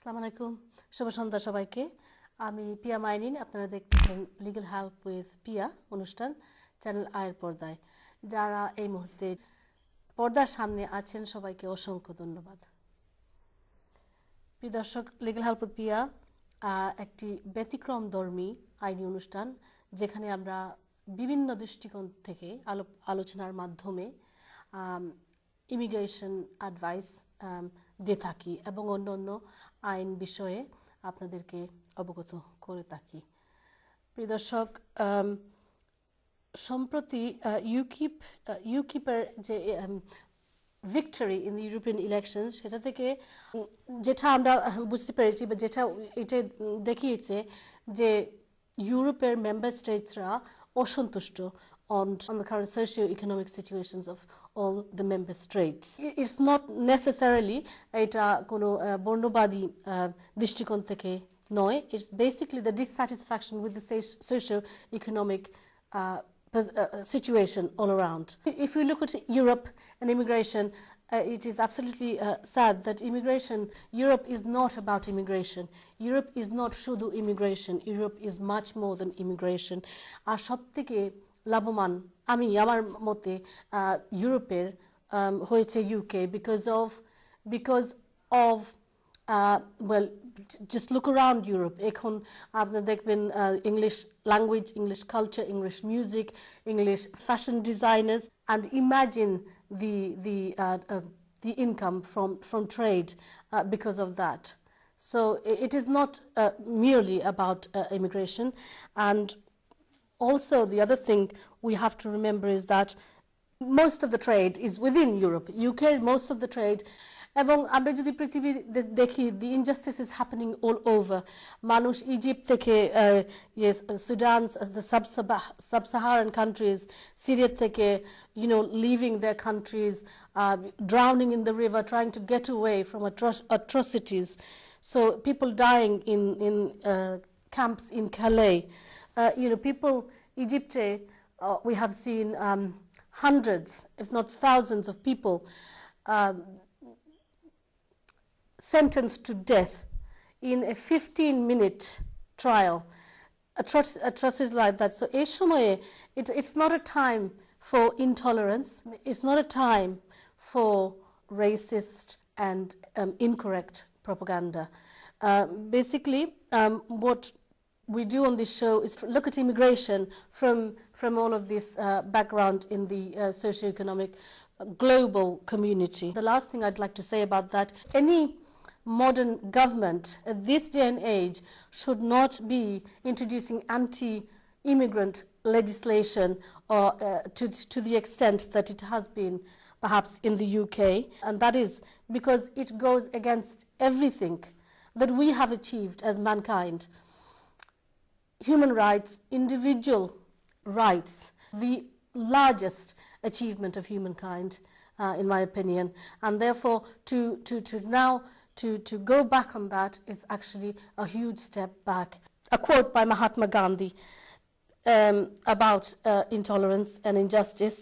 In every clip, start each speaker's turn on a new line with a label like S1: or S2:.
S1: আসসালামু আলাইকুম শুভ সন্ধ্যা সবাইকে আমি পিয়া মাইনিন আপনারা দেখতেছেন লিগ্যাল হেল্প উইথ পিয়া অনুষ্ঠান চ্যানেল আয়ের পর্দায় যারা এই মুহূর্তে পর্দার সামনে আছেন সবাইকে অসংখ্য ধন্যবাদ প্রিয় দর্শক লিগ্যাল হেল্প উইথ পিয়া একটি ব্যতিক্রমধর্মী আইনি অনুষ্ঠান যেখানে আমরা বিভিন্ন দৃষ্টিকোণ থেকে আলোচনার মাধ্যমে ইমিগ্রেশন অ্যাডভাইস দিয়ে থাকি এবং অন্যান্য আইন বিষয়ে আপনাদেরকে অবগত করে থাকি প্রিয় দর্শক সম্প্রতি ইউকিপের যে victory in the European elections সেটা থেকে যেটা আমরা বুঝতে পেরেছি বা যেটা এটা দেখিয়েছে যে ইউরোপের মেম্বার স্টেটসরা অসন্তুষ্ট on the current socio-economic situations of all the member states. It's not necessarily এটা কোনো বর্ণবাদী দৃষ্টিকোণ থেকে নয়. It's basically the dissatisfaction with the socio-economic situation all around. If you look at Europe and immigration, it is absolutely sad that Europe is not about immigration. Europe is not শুধু immigration. Europe is much more than immigration. আর সবথেকে লাভবান আমি আমার মতে ইউরোপের হয়েছে UK because of well just look around Europe এখন আপনারা দেখবেন English language, English culture, English music, English fashion designers and imagine the income from trade because of that. So it is not merely about immigration. And also, the other thing we have to remember is that most of the trade is within Europe. UK, most of the trade. এবং আমরা যদি পৃথিবী দেখি the injustice is happening all over. মানুষ Egypt থেকে Sudan, the sub-Saharan countries, Syria থেকে, leaving their countries, drowning in the river, trying to get away from atrocities. So people dying in camps in Calais. People, Egypt, we have seen hundreds, if not thousands of people sentenced to death in a 15-minute trial. Atrocities like that. So, it's not a time for intolerance. It's not a time for racist and incorrect propaganda. Basically, what we do on this show is to look at immigration from all of this background in the socio-economic global community. The last thing I'd like to say about that, any modern government at this day and age should not be introducing anti-immigrant legislation or to the extent that it has been perhaps in the UK, and that is because it goes against everything that we have achieved as mankind. Human rights, individual rights, the largest achievement of humankind, in my opinion, and therefore to go back on that is actually a huge step back. A quote by Mahatma Gandhi about intolerance and injustice.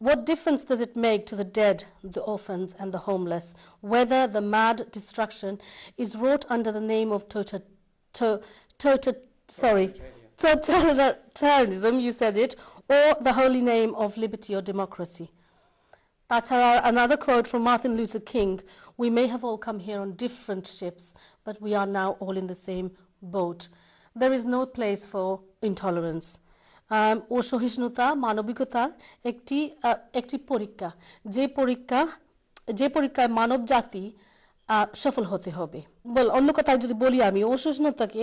S1: What difference does it make to the dead, the orphans, and the homeless, whether the mad destruction is wrought under the name of totalitarianism, you said it, or the holy name of liberty or democracy? Another quote from Martin Luther King, we may have all come here on different ships, but we are now all in the same boat. There is no place for intolerance. অসহিষ্ণুতা মানবিকতার একটি পরীক্ষা যে পরীক্ষায় মানব জাতি সফল হতে হবে অন্য কথায় যদি বলি আমি অসহিষ্ণুতাকে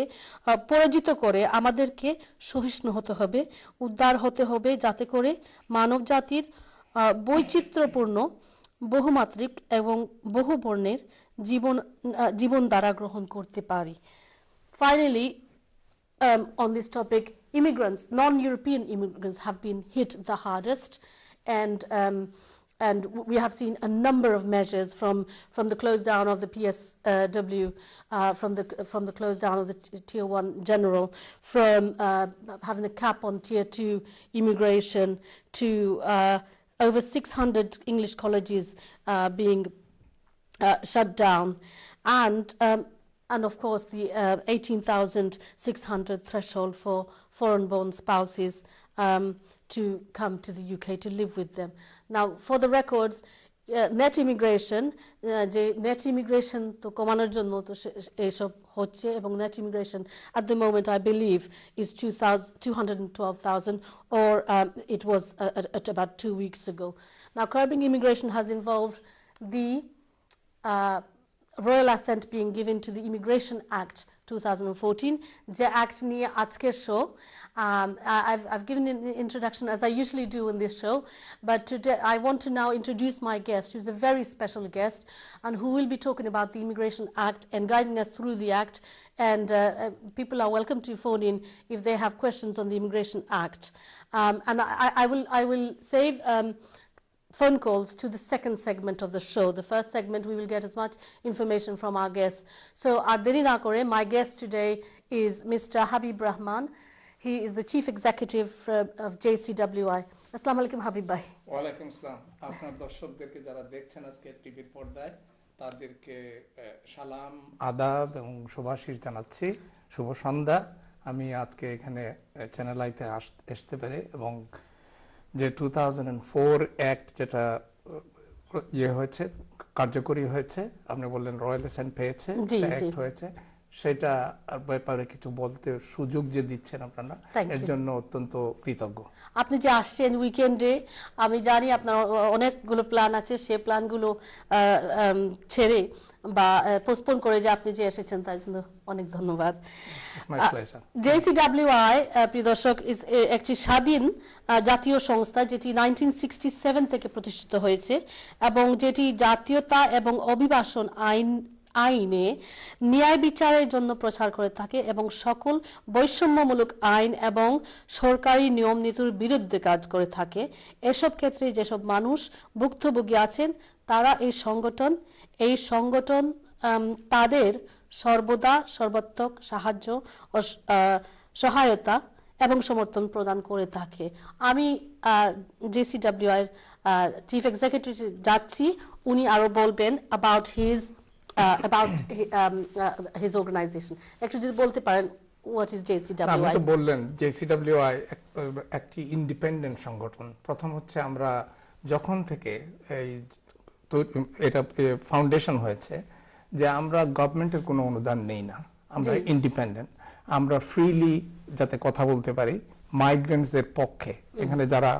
S1: পরাজিত করে আমাদেরকে সহিষ্ণু হতে হবে উদ্ধার হতে হবে যাতে করে মানব জাতির বৈচিত্র্যপূর্ণ বহুমাত্রিক এবং বহুবর্ণের জীবন ধারা গ্রহণ করতে পারি Finally, on this topic, immigrants, non-European immigrants have been hit the hardest, and we have seen a number of measures from the close down of the PSW, from the close down of the Tier 1 General, from having a cap on Tier 2 immigration to over 600 English colleges being shut down, and of course the 18,600 threshold for foreign-born spouses to come to the UK to live with them. Now, for the records, net immigration, net immigration to কমানোর জন্য তো এসব হচ্ছে এবং net immigration at the moment I believe is 212,000, or it was at about 2 weeks ago. Now, curbing immigration has involved the royal assent being given to the Immigration Act 2014, the act niye ajker show. I've given an introduction as I usually do in this show, but today I want to now introduce my guest, who's a very special guest, and who will be talking about the Immigration Act and guiding us through the act. And people are welcome to phone in if they have questions on the Immigration Act. And I will save phone calls to the second segment of the show. The first segment, we will get as much information from our guests. So, Ardeni na kore, my guest today is Mr. Habib Rahman. He is the Chief Executive of JCWI. Assalamu alaikum, Habib bhai.
S2: Wa alaikum assalam. আপনার দর্শকদেরকে যারা দেখছেন আজকে টিভির পর্দায়, তাদেরকে সালাম, আদাব এবং শুভাশিস জানাচ্ছি। শুভ সন্ধ্যা। আমি আজকে এখানে চ্যানেল আইতে আসতে পেরে এবং যে 2004 অ্যাক্ট যেটা হয়েছে, কার্যকরী হয়েছে, আপনি বললেন রয়্যাল অ্যাসেন্ট পেয়েছে, অ্যাক্ট হয়েছে, সেটা ব্যাপারে কিছু বলতে সুযোগ যে দিচ্ছেন আপনারা, এর জন্য অত্যন্ত কৃতজ্ঞ।
S1: আপনি যে আসছেন উইকেন্ডে, আমি জানি আপনার অনেকগুলো প্ল্যান আছে, সেই প্ল্যানগুলো ছেড়ে বা পোস্টপোন করে যে আপনি যে এসেছেন তার জন্য অনেক ধন্যবাদ। JCWI, প্রিয় দর্শক, একটি স্বাধীন জাতীয় সংস্থা যেটি 1967 থেকে প্রতিষ্ঠিত হয়েছে এবং যেটি জাতীয়তা এবং অভিবাসন আইনে ন্যায় বিচারের জন্য প্রচার করে থাকে এবং সকল বৈষম্যমূলক আইন এবং সরকারি নিয়ম নীতির বিরুদ্ধে কাজ করে থাকে। এসব ক্ষেত্রে যেসব মানুষ ভুক্তভোগী আছেন তারা এই সংগঠন তাদের সর্বদা সর্বাত্মক সাহায্য ও সহায়তা এবং সমর্থন প্রদান করে থাকে। আমি JCWI চিফ এক্সিকিউটিভ যাচ্ছি, উনি আরো বলবেন about his organization. একটু যদি বলতে পারেন what is JCWI?
S2: আপনি তো বললেন JCWI একটি ইন্ডিপেন্ডেন্ট সংগঠন। প্রথম হচ্ছে আমরা যখন থেকে এটা ফাউন্ডেশন হয়েছে যে আমরা গভর্নমেন্টের কোনো অনুদান নেই না, আমরা ইন্ডিপেন্ডেন্ট, আমরা ফ্রিলি যাতে কথা বলতে পারি মাইগ্রেন্টসদের পক্ষে, এখানে যারা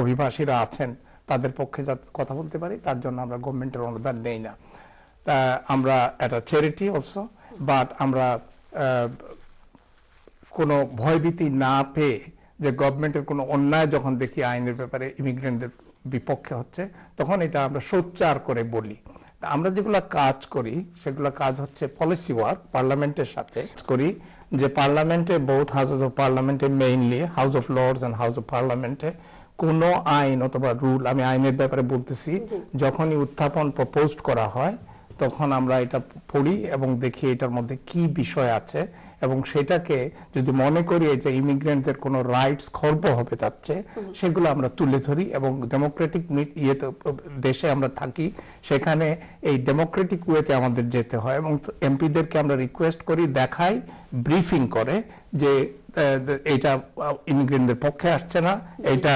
S2: অভিবাসীরা আছেন তাদের পক্ষে যাতে কথা বলতে পারি, তার জন্য আমরা গভর্নমেন্টের অনুদান নেই না। আমরা একটা চ্যারিটি অলসো, বাট আমরা কোনো ভয়ভীতি না পেয়ে যে গভর্নমেন্টের কোনো অন্যায় যখন দেখি আইনের ব্যাপারে ইমিগ্রেন্টদের বিপক্ষে হচ্ছে, তখন এটা আমরা সোচ্চার করে বলি। আমরা যেগুলো কাজ করি সেগুলো কাজ হচ্ছে পলিসি ওয়ার্ক, পার্লামেন্টের সাথে করি, যে পার্লামেন্টে বোথ হাউসেস অফ পার্লামেন্টে, mainly house of lords and house of পার্লামেন্টে কোনো আইন অথবা রুল, আমি আইনের ব্যাপারে বলতেছি, যখনই উত্থাপন প্রপোজ করা হয় তখন আমরা এটা পড়ি এবং দেখি এটার মধ্যে কি বিষয় আছে এবং সেটাকে যদি মনে করি যে ইমিগ্রেন্টদের কোনো রাইটস খর্ব হবে তার চেয়ে, সেগুলো আমরা তুলে ধরি এবং ডেমোক্রেটিক দেশে আমরা থাকি, সেখানে এই ডেমোক্রেটিক ওয়েতে আমাদের যেতে হয় এবং এমপিদেরকে আমরা রিকোয়েস্ট করি, দেখাই, ব্রিফিং করে যে এটা ইমিগ্রেন্টদের পক্ষে আসছে না, এটা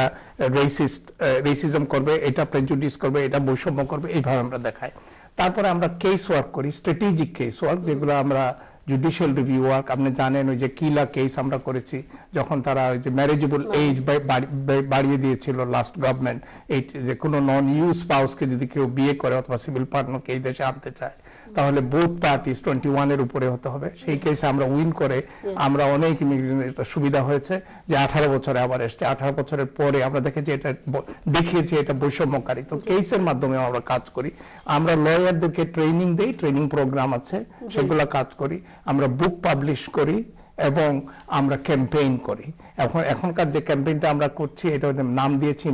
S2: রেসিজম করবে, এটা প্রেজুডিস করবে, এটা বৈষম্য করবে, এইভাবে আমরা দেখাই। তারপরে আমরা কেস ওয়ার্ক করি, স্ট্র্যাটেজিক কেস ওয়ার্ক, যেগুলো আমরা জুডিশিয়াল রিভিউ ওয়ার্ক, আপনি জানেন ওই যে কিলা কেস আমরা করেছি, যখন তারা ওই যে ম্যারেজেবল এজ বাড়িয়ে দিয়েছিল লাস্ট গভর্নমেন্ট, এই যে কোনো নন ইউ স্পাউসকে যদি কেউ বিয়ে করে অথবা সিভিল পার্টনারকে এই দেশে আনতে চায় তাহলে বোথ পার্টিস 21 উপরে হতে হবে। সেই কেসে আমরা উইন করে আমরা অনেক ইমিগ্রেন্টের সুবিধা হয়েছে যে 18 বছরে আবার এসছে, 18 বছরের পরে আমরা দেখিয়েছি এটা বৈষম্যকারী। তো কেসের মাধ্যমে আমরা কাজ করি, আমরা লয়ারদেরকে ট্রেনিং দেই, ট্রেনিং প্রোগ্রাম আছে, সেগুলো কাজ করি, আমরা বুক পাবলিশ করি এবং আমরা ক্যাম্পেইন করি। এখনকার যে ক্যাম্পেইনটা আমরা করছি এটার নাম দিয়েছি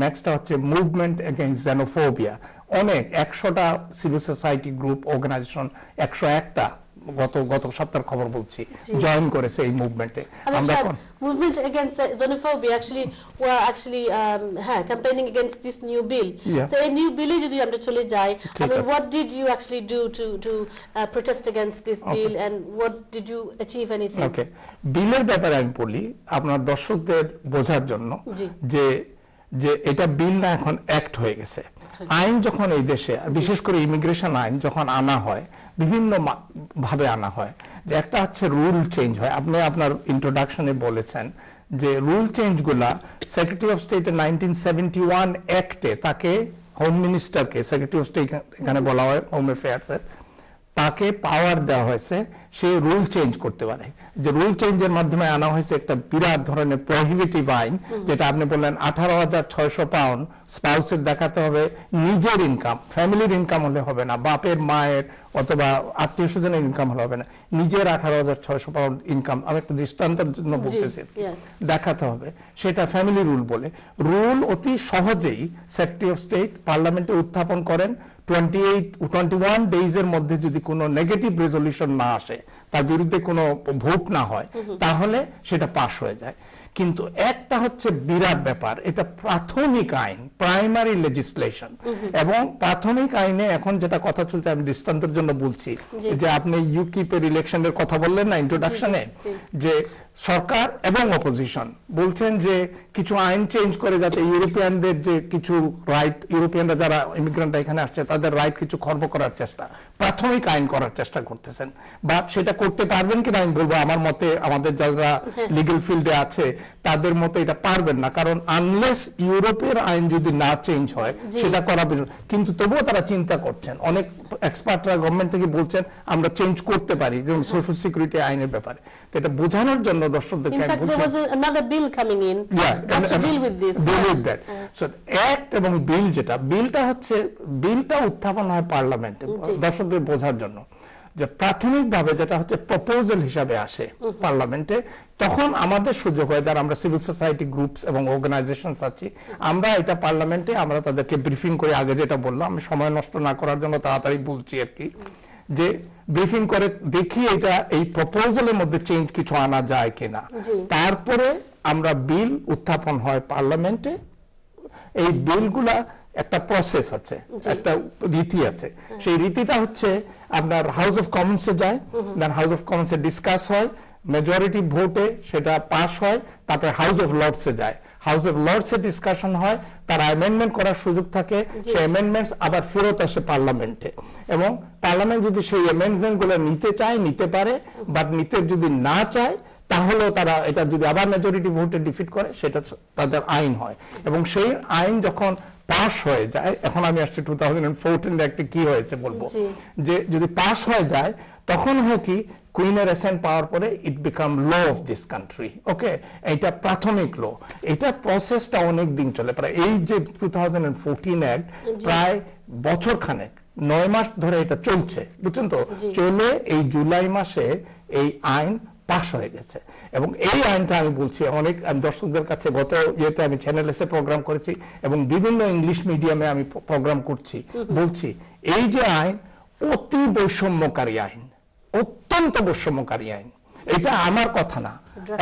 S2: ম্যাক্সটা হচ্ছে মুভমেন্ট এগেইনস্ট জেনোফোবিয়া। অনেক 100টা সিভিল সোসাইটি গ্রুপ অর্গানাইজেশন, 101টা গত সপ্তাহের খবর বলছি জয়েন করেছে এই মুভমেন্টে
S1: আমরা movement against xenophobia actually were actually campaigning against this new bill so a new bill যদি আমরা চলে যাই I mean what did you actually do to protest against this bill and what did you achieve anything
S2: okay বিলের ব্যাপারে আমি বলি আপনার দর্শকদের বোঝার জন্য যে এটা বিল না এখন অ্যাক্ট হয়ে গেছে আইন যখন এই দেশে বিশেষ করে ইমিগ্রেশন আইন যখন আনা হয় বিভিন্ন ভাবে আনা হয় যে একটা হচ্ছে রুল চেঞ্জ হয় আপনি আপনার ইন্ট্রোডাকশনে বলেছেন যে রুল চেঞ্জগুলা সেক্রেটারি অফ স্টেট 1971 অ্যাক্টে তাকে হোম মিনিস্টারকে সেক্রেটারি অফ স্টেট এখানে বলা হয় হোম অ্যাফেয়ার্সের তাকে পাওয়ার দেওয়া হয়েছে সে রুল চেঞ্জ করতে পারে যে রুল চেঞ্জের মাধ্যমে আনা হয়েছে একটা বিরাট ধরনের প্রহিবিটিভ আইন যেটা আপনি বললেন 18,600 পাউন্ড স্পাউসের দেখাতে হবে নিজের ইনকাম ফ্যামিলির ইনকাম হলে হবে না বাপের মায়ের অথবা আত্মীয় স্বজনের ইনকাম হলে হবে না নিজের 18,600 পাউন্ড ইনকাম আমি একটা দৃষ্টান্তের জন্য বলতেছি দেখাতে হবে সেটা ফ্যামিলি রুল বলে রুল অতি সহজেই সেক্রেটারি অফ স্টেট পার্লামেন্টে উত্থাপন করেন 21 ডেজের মধ্যে যদি কোনো নেগেটিভ রেজলিউশন না আসে তার বিরুদ্ধে কোনো ভোট না হয় তাহলে সেটা পাস হয়ে যায় কিন্তু একটা হচ্ছে বিরাট ব্যাপার এটা প্রাথমিক আইন প্রাইমারি লেজিসলেশন এবং প্রাথমিক আইনে এখন যেটা কথা চলছে আমি দৃষ্টান্তের জন্য বলছি যে আপনি ইউকিপের ইলেকশনের কথা বললেন না ইন্ট্রোডাকশনে যে সরকার এবং অপোজিশন বলছেন যে কিছু আইন চেঞ্জ করে যাতে ইউরোপিয়ানদের যে কিছু রাইট ইউরোপিয়ানরা যারা ইমিগ্রেন্টরা এখানে আসছে তাদের রাইট কিছু খর্ব করার চেষ্টা প্রাথমিক আইন করার চেষ্টা করতেছেন বা সেটা করতে পারবেন কিনা আমি বলবো আমার মতে আমাদের যারা লিগ্যাল ফিল্ডে আছে তাদের মতে এটা পারবেন না কারণ আনলেস ইউরোপের আইন যদি না চেঞ্জ হয় সেটা করা কিন্তু তবুও তারা চিন্তা করছেন অনেক এক্সপার্টরা গভর্নমেন্ট থেকে বলছেন আমরা চেঞ্জ করতে পারি যেমন সোশ্যাল সিকিউরিটি আইনের ব্যাপারে এটা বোঝানোর জন্য দর্শকদেরকে
S1: in fact there was another bill coming in just to deal with this
S2: deal with that so act এবং বিল যেটা বিলটা হচ্ছে বিলটা উত্থাপন হয় পার্লামেন্টে দর্শকদের বোঝার জন্য যে প্রাথমিকভাবে যেটা হচ্ছে প্রপোজাল হিসাবে আসে পার্লামেন্টে তখন আমাদের সুযোগ হয় যারা আমরা সিভিল সোসাইটি গ্রুপস এবং অর্গানাইজেশনস আছি আমরা এটা পার্লামেন্টে আমরা তাদেরকে ব্রিফিং করে আগে যেটা বললাম আমি সময় নষ্ট না করার জন্য তাড়াতাড়ি বলছি আর কি যে ব্রিফিং করে দেখি এটা এই প্রপোজালের মধ্যে চেঞ্জ কিছু আনা যায় কিনা তারপরে আমরা বিল উত্থাপন হয় পার্লামেন্টে এই বিলগুলা একটা প্রসেস আছে একটা রীতি আছে সেই রীতিটা হচ্ছে আপনার হাউস অফ কমন্সে যায় দেন হাউস অফ কমন্সে ডিসকাস হয় মেজরিটি ভোটে সেটা পাস হয় তারপরে হাউস অফ লর্ডসে যায় হাউস অফ লর্ডসে ডিসকাশন হয় তার অ্যামেন্ডমেন্ট করার সুযোগ থাকে সেই অ্যামেন্ডমেন্টস আবার ফেরত আসে পার্লামেন্টে এবং পার্লামেন্ট যদি সেই অ্যামেন্ডমেন্টগুলো নিতে চায় নিতে পারে বাট নিতে যদি না চায় তাহলে তারা এটা যদি আবার মেজরিটি ভোটে ডিফিট করে সেটা তাদের আইন হয় এবং সেই আইন যখন পাস হয়ে যায় এখন আমি আসছি 2014 অ্যাক্টে কি হয়েছে বলবো যে যদি পাস হয়ে যায় তখন হয় কি কুইনের অ্যাসেন্ট পাওয়ার পরে it became law of this country okay এটা প্রাথমিক ল এটা প্রসেসটা অনেক দিন চলে প্রায় এই যে 2014 অ্যাক্ট প্রায় বছর খানেক 9 মাস ধরে এটা চলছে বুঝছেন তো চলে এই জুলাই মাসে এই আইন পাস হয়ে গেছে এবং এই আইনটা আমি বলছি অনেক দর্শকদের কাছে গত ইয়েতে আমি চ্যানেল এসে প্রোগ্রাম করেছি এবং বিভিন্ন ইংলিশ মিডিয়ামে আমি প্রোগ্রাম করছি বলছি এই যে আইন অতি বৈষম্যকারী আইন অত্যন্ত বৈষম্যকারী আইন এটা আমার কথা না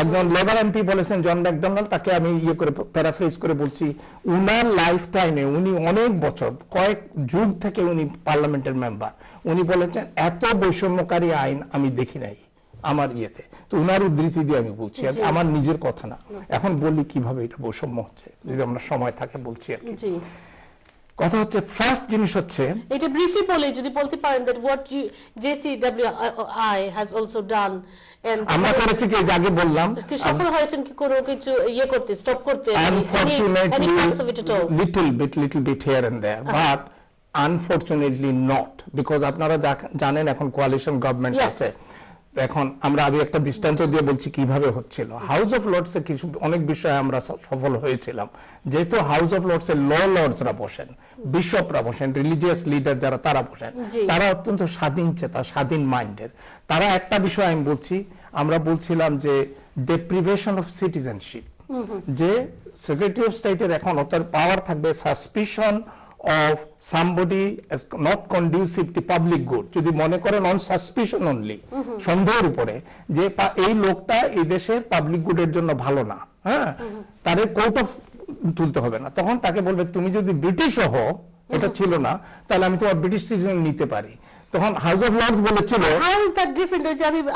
S2: একজন লেবার এমপি বলেছেন জন ম্যাকডোনাল্ড তাকে আমি ইয়ে করে প্যারাফ্রেজ করে বলছি উনার লাইফ টাইমে উনি অনেক বছর কয়েক যুগ থেকে উনি পার্লামেন্টের মেম্বার উনি বলেছেন এত বৈষম্যকারী আইন আমি দেখি নাই আমার ইয়েতে তো উনার উদ্ধৃতি দিয়ে আমি বলছি আমার নিজের কথা না এখন বলি কিভাবে এটা বৈষম্য হচ্ছে যদি আমরা সময় থাকে বলছি আর কি কথা হচ্ছে ফার্স্ট জিনিস হচ্ছে
S1: এটা ব্রিফলি বলে যদি বলতে পারেন that what you JCWI has also done and
S2: আমরা করেছি কি আগে বললাম
S1: কি সফল হয়েছেন কি কোনো কিছু ইয়ে করতে স্টপ করতে
S2: unfortunately little bit here and there but unfortunately not because আপনারা জানেন এখন কোয়ালিশন গভর্নমেন্ট আছে এখন আমরা আগে একটা দৃষ্টান্ত দিয়ে বলছি কিভাবে হচ্ছিল হাউস অফ লর্ডসে কিছু অনেক বিষয়ে আমরা সফল হয়েছিলাম যেহেতু হাউস অফ লর্ডসে লর্ডসরা বসেন বিশপরা বসেন রিলিজিয়াস লিডার যারা তারা বসেন তারা অত্যন্ত স্বাধীন চেতা স্বাধীন মাইন্ডের তারা একটা বিষয় আমি বলছি আমরা বলছিলাম যে ডেপ্রিভেশন অফ সিটিজেনশিপ যে সেক্রেটারি অফ স্টেটের এখন ওটার পাওয়ার থাকবে suspicion of somebody as not conducive to public good, যদি মনে করেন on suspicion only, সন্দেহের উপরে যে এই লোকটা এই দেশের পাবলিক গুডের জন্য ভালো না, হ্যাঁ, তারে কোর্ট অফ তুলতে হবে না, তখন তাকে বলবে তুমি যদি ব্রিটিশ হও, এটা ছিল না, তাহলে আমি তোমার ব্রিটিশ সিটিজেন নিতে পারি। তখন হাউস অফ লর্ডস বলেছিল
S1: how is that different?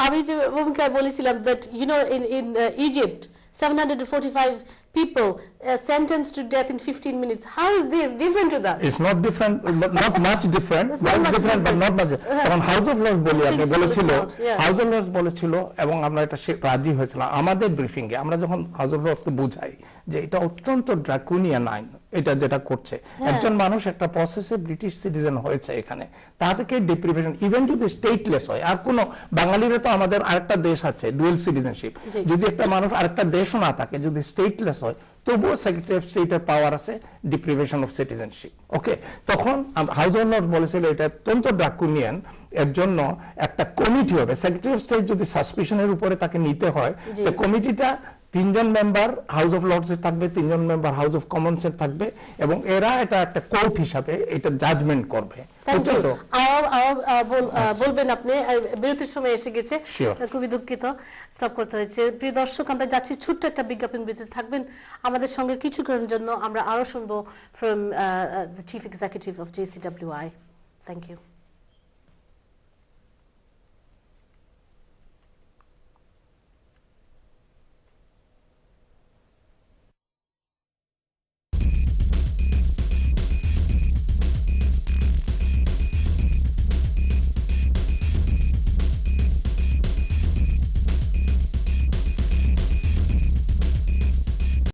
S1: আমি যে ভূমিকায় বলেছিলাম that you know in Egypt 745 people sentenced to death in 15 minutes. How is this different to that?
S2: It's not different, not much different, different but not much. কারণ house of Lords বলি আপনি বলেছিল, house of Lords বলেছিল এবং আমরা এটা রাজি হয়েছিলাম আমাদের ব্রিফিং এ। আমরা যখন হাউস অফ লর্ডসকে বুঝাই যে এটা অত্যন্ত ড্রাকুনিয়ান আইন, এটা যেটা করছে, একজন মানুষ একটা প্রসেসে ব্রিটিশ সিটিজেন হয়েছে এখানে, তাদেরকে ডিপ্রিভেশন ইভেন যদি স্টেটলেস হয়, আর কোনো বাঙালিরা তো আমাদের আরেকটা দেশ আছে ডুয়েল সিটিজেনশিপ, যদি একটা মানুষ আরেকটা দেশও না থাকে, যদি স্টেটলেস হয়, তবুও সেক্রেটারি অফ স্টেটের পাওয়ার আছে ডিপ্রিভেশন অফ সিটিজেনশিপ। ওকে, তখন হাউস অফ লর্ডস বলেছিল এটা অত্যন্ত ড্রাকুনিয়ান, এর জন্য একটা কমিটি হবে। সেক্রেটারি অফ স্টেট যদি সাসপিশনের উপরে তাকে নিতে হয়, তো কমিটিটা 3 জন মেম্বার হাউস অফ লর্ডস এর থাকবে, 3 জন মেম্বার হাউস অফ কমন্স এর থাকবে, এবং এরা এটা একটা কোর্ট হিসাবে এটা জাজমেন্ট করবে।
S1: বলবেন আপনি, বিরতির সময় এসে গেছে, খুবই দুঃখিত স্টপ করতে হয়েছে। প্রিয় দর্শক, আমরা যাচ্ছি ছোট্ট একটা বিজ্ঞাপন বিরতি, থাকবেন আমাদের সঙ্গে কিছুক্ষণের জন্য। আমরা আরো শুনবো from the chief executive of JCWI। Thank you.